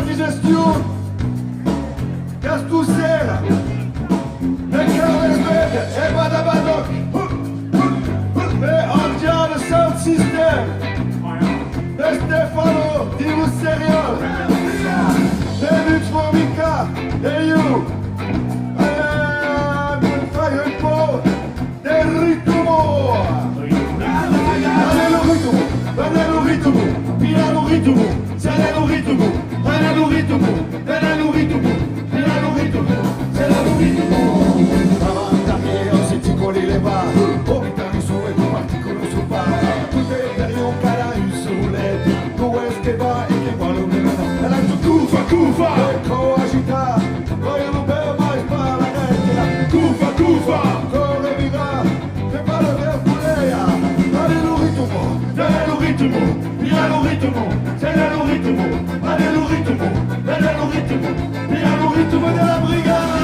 digestione, castussera, nel Carlesberg e Badabadoc, e Andiano Sound System, e Stefano di Lusseriol, e Lux Formica, e you, e fai un po' del ritmo. Banano ritmo, piano ritmo, salano ritmo, banano ritmo, banano ritmo, piano ritmo, salano ritmo. Davanti a se ti colli le va, come tani su e tu parti con il suo bar. Tutte le un caraio sulle, tu es che va e che va l'uno. E la tua cufa, ecco agita, poi non per mai spara, cufa, corre viva, che va la mia puleia, banano ritmo. Piano ritmo, piano ritmo, piano ritmo, piano ritmo, piano ritmo della brigata.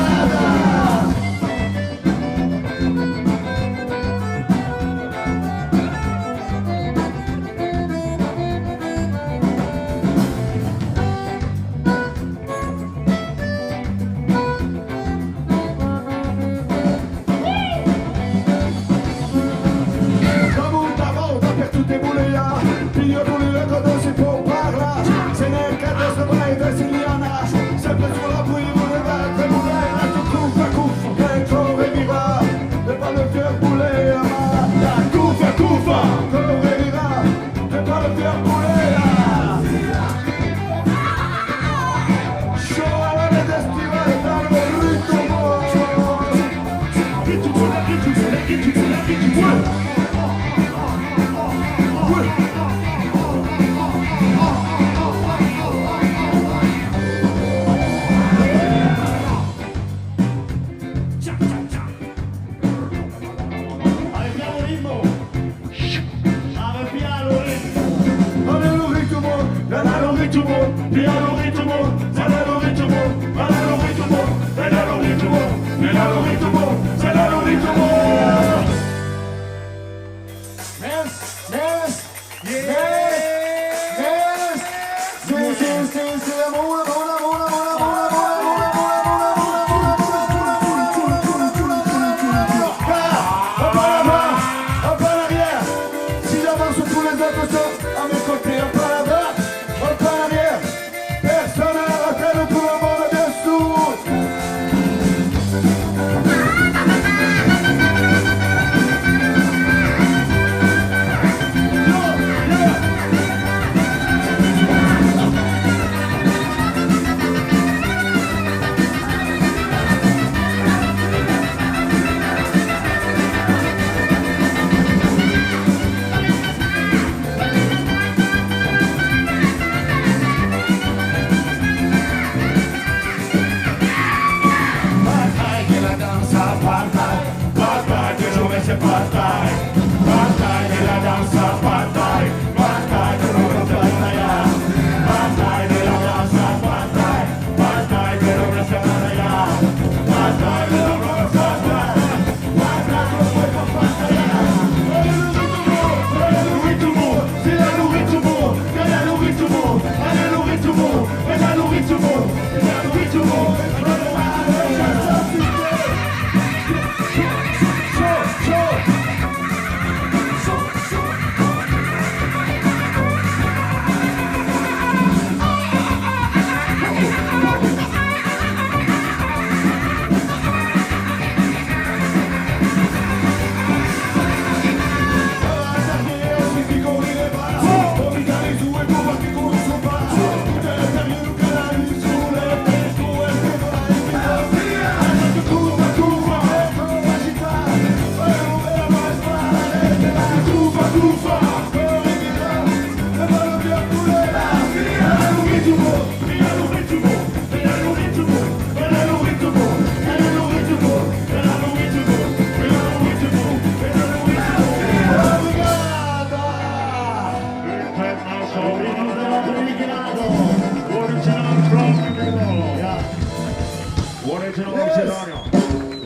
Piano ritmo, salano ritmo, balano ritmo, piano ritmo, piano ritmo, salano ritmo.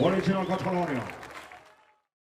Original Catalonia.